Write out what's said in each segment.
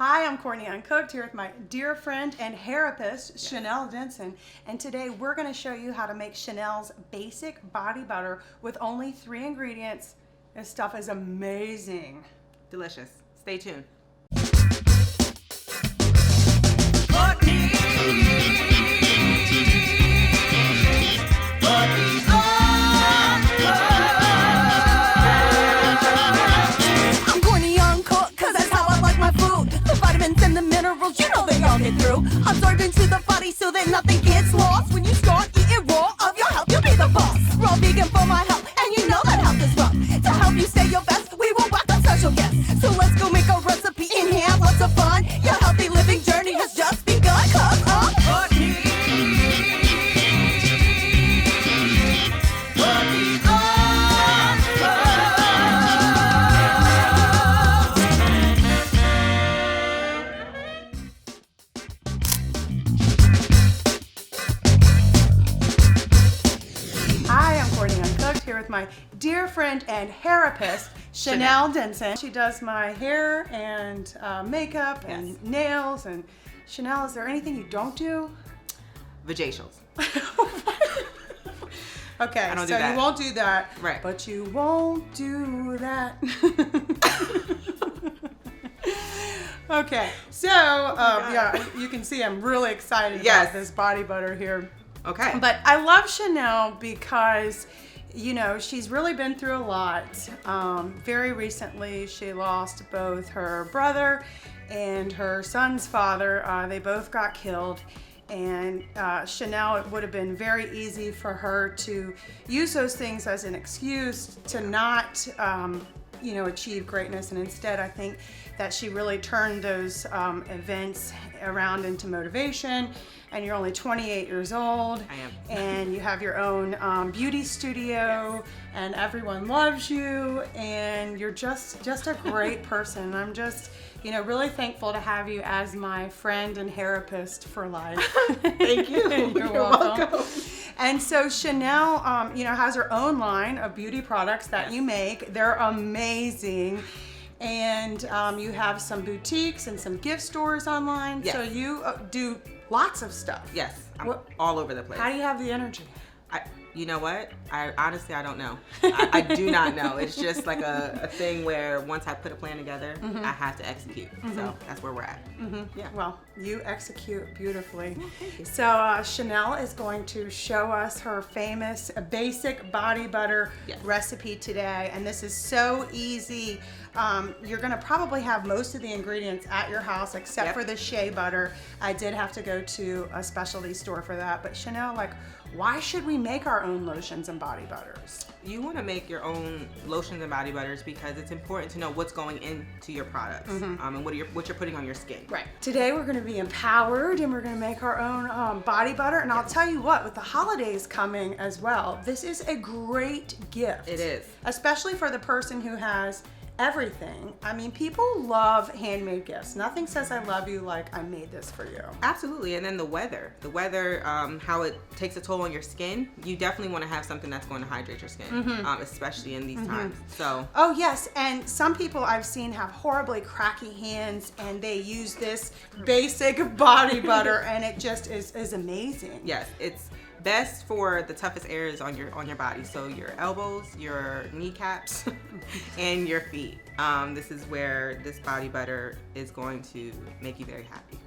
Hi, I'm Courtney Uncooked here with my dear friend and therapist, Chynel Denson. And today we're going to show you how to make Chynel's basic body butter with only 3 ingredients. This stuff is amazing. Delicious. Stay tuned. I'm Courtney Uncooked, cause that's how I like my food. The vitamins and the minerals, you know they all get through. Absorbed into the body so that nothing gets lost. When you start eating raw of your health, you'll be the boss. Raw vegan for my health, and you know that health is rough. To help you stay your best, we will welcome special guests. So let's go make a recipe and have lots of fun. Your healthy living journey has just begun, cause I'm Courtney. Hi, I'm Courtney Uncooked here with my dear friend and therapist, Chynel Denson. She does my hair and makeup and nails. And Chynel, is there anything you don't do? Vajacials. Okay, I don't so do that. you won't do that. Right. But you won't do that. Okay, so yeah, you can see I'm really excited about this body butter here. Okay. But I love Chynel because, you know, she's really been through a lot. Very recently, she lost both her brother and her son's father. They both got killed. And Chynel, it would have been very easy for her to use those things as an excuse to not, you know, achieve greatness. And instead, I think that she really turned those events around into motivation. And you're only 28 years old. I am. And you have your own beauty studio, and everyone loves you, and you're just a great person. I'm just, you know, really thankful to have you as my friend and therapist for life. Thank you. You're welcome. And so Chynel, you know, has her own line of beauty products that you make. They're amazing. And you have some boutiques and some gift stores online. Yes. So you do lots of stuff. Yes. I'm all over the place. How do you have the energy? You know what? I honestly don't know. I do not know. It's just like a thing where once I put a plan together, I have to execute. So that's where we're at. Yeah. Well, you execute beautifully. Thank you. So Chynel is going to show us her famous basic body butter recipe today. And this is so easy. You're gonna probably have most of the ingredients at your house except for the shea butter. I did have to go to a specialty store for that. But Chynel, like, why should we make our own lotions and body butters? You want to make your own lotions and body butters because it's important to know what's going into your products and what you're putting on your skin. Right. Today we're going to be empowered and we're going to make our own body butter. And I'll tell you what, with the holidays coming as well, this is a great gift. It is. Especially for the person who has everything. I mean, people love handmade gifts. Nothing says I love you like I made this for you. Absolutely. And then the weather, how it takes a toll on your skin. You definitely want to have something that's going to hydrate your skin, especially in these times. So. Oh yes, and some people I've seen have horribly cracky hands, and they use this basic body butter, and it just is amazing. Yes, it's best for the toughest areas on your body. So your elbows, your kneecaps, and your feet. This is where this body butter is going to make you very happy.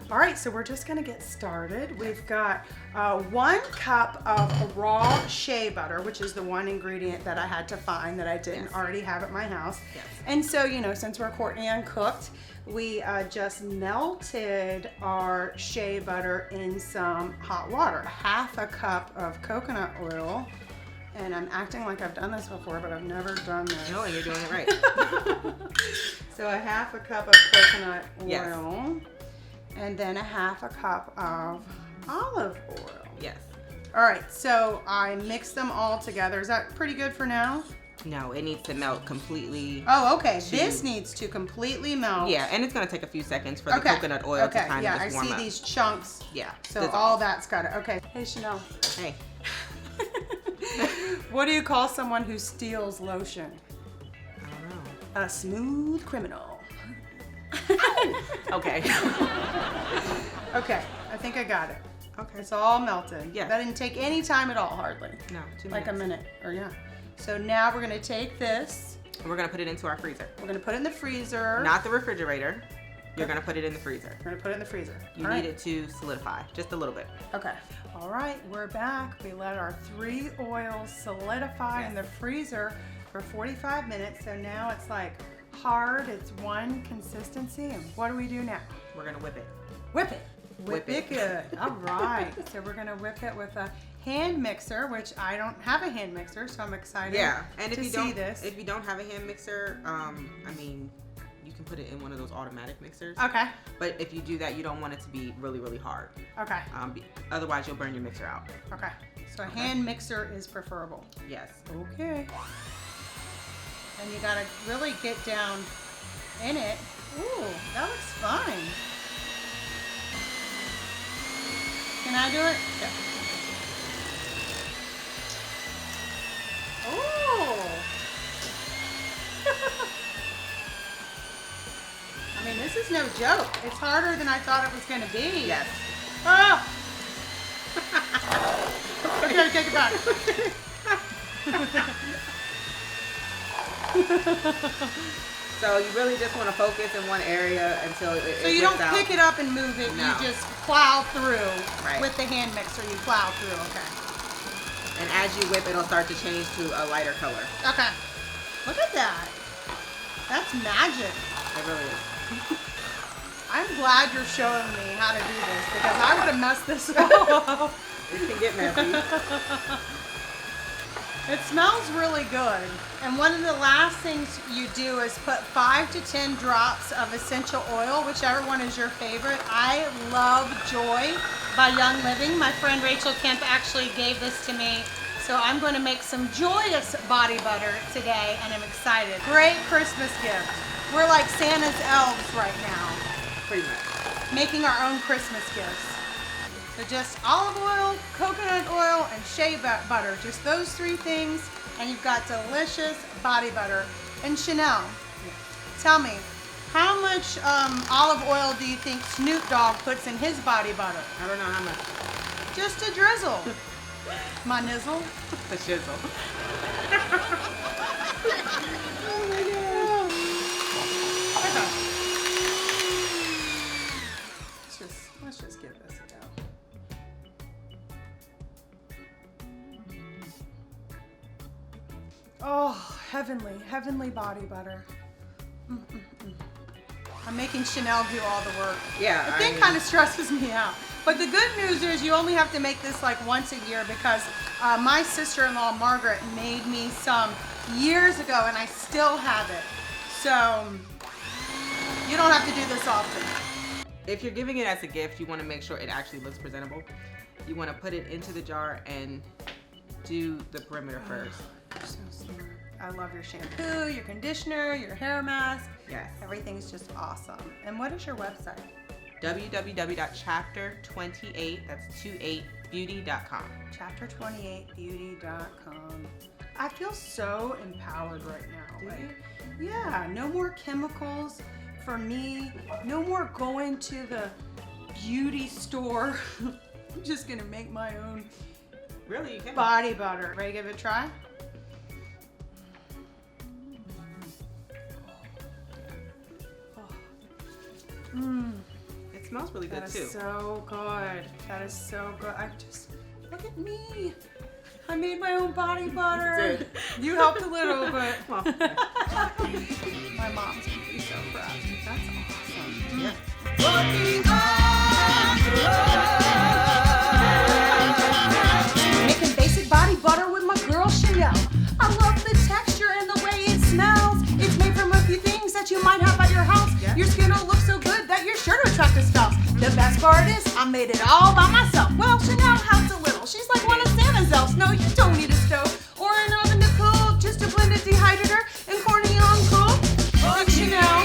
All right, so we're just gonna get started. We've got 1 cup of raw shea butter, which is the one ingredient that I had to find that I didn't already have at my house. Yes. And so, you know, since we're Courtney Uncooked, we just melted our shea butter in some hot water. 1/2 cup of coconut oil. And I'm acting like I've done this before, but I've never done this. No, and you're doing it right. So 1/2 cup of coconut oil. Yes. And then 1/2 cup of olive oil. Yes. All right, so I mixed them all together. Is that pretty good for now? No, it needs to melt completely. Oh, okay. This needs to completely melt. Yeah, and it's going to take a few seconds for the coconut oil to kind of just warm up. I see these chunks. Yeah. So all that's got it. Okay. Hey, Chynel. Hey. What do you call someone who steals lotion? I don't know. A smooth criminal. Okay. Okay, I think I got it. Okay. It's all melted. Yes. That didn't take any time at all, hardly. No, 2 minutes. Like a minute, or yeah. So now we're gonna take this. We're gonna put it into our freezer. We're gonna put it in the freezer. Not the refrigerator. You're gonna put it in the freezer. We're gonna put it in the freezer. You All need right. it to solidify, just a little bit. Okay. All right, we're back. We let our 3 oils solidify in the freezer for 45 minutes. So now it's like hard. It's one consistency. And what do we do now? We're gonna whip it. Whip it. Whip it. good. All right. So we're gonna whip it with a hand mixer, which I don't have a hand mixer, so I'm excited. Yeah, and to if you see don't, this. if you don't have a hand mixer, I mean, you can put it in one of those automatic mixers. Okay. But if you do that, you don't want it to be really, really hard. Okay. Otherwise, you'll burn your mixer out. Okay. So a hand mixer is preferable. Yes. Okay. And you gotta really get down in it. Ooh, that looks fine. Can I do it? Yeah. Oh. I mean, this is no joke. It's harder than I thought it was gonna be. Yes. Oh. Okay, take it back. So you really just want to focus in one area until it So you don't pick it up and move it. No. You just plow through. Right. With the hand mixer, you plow through. Okay. And as you whip, it'll start to change to a lighter color. Okay. Look at that. That's magic. It really is. I'm glad you're showing me how to do this because I would have messed this up. It can get messy. It smells really good. And one of the last things you do is put 5 to 10 drops of essential oil, whichever one is your favorite. I love Joy by Young Living. My friend Rachel Kemp actually gave this to me. So I'm going to make some Joyous body butter today, and I'm excited. Great Christmas gift. We're like Santa's elves right now, Pretty much. making our own Christmas gifts. So just olive oil, coconut oil, and shea butter. Just those 3 things, and you've got delicious body butter. And Chynel, tell me, how much olive oil do you think Snoop Dogg puts in his body butter? I don't know how much. Just a drizzle. My nizzle. The shizzle. Oh my God. Okay. Let's just give this a go. Oh, heavenly body butter. I'm making Chynel do all the work. Yeah. The thing kind of stresses me out. But the good news is you only have to make this like once a year because my sister-in-law Margaret made me some years ago and I still have it. So you don't have to do this often. If you're giving it as a gift, you want to make sure it actually looks presentable. You want to put it into the jar and do the perimeter first. You're so smart. I love your shampoo, your conditioner, your hair mask. Yes. Everything's just awesome. And what is your website? www.chapter28, that's 28beauty.com. Chapter28beauty.com. I feel so empowered right now. Yeah, no more chemicals for me. No more going to the beauty store. I'm just gonna make my own Really, you can. body butter. Ready to give it a try? It smells really good That too. is so good. That is so good. I just, look at me. I made my own body butter. did. You helped a little, but Well, my mom's gonna be so proud. That's awesome. yeah. Making basic body butter with my girl Chynel. I love the texture and the way it smells. It's made from a few things that you might have at your house. Yeah. Your skin will look so good that you're sure to attract a spouse. The best part is I made it all by myself. Well, Chynel helped a little. She's like one of Santa's elves. No, you don't need a stove or an oven to cook. Just a blended dehydrator and Courtney Uncooked. And Chynel.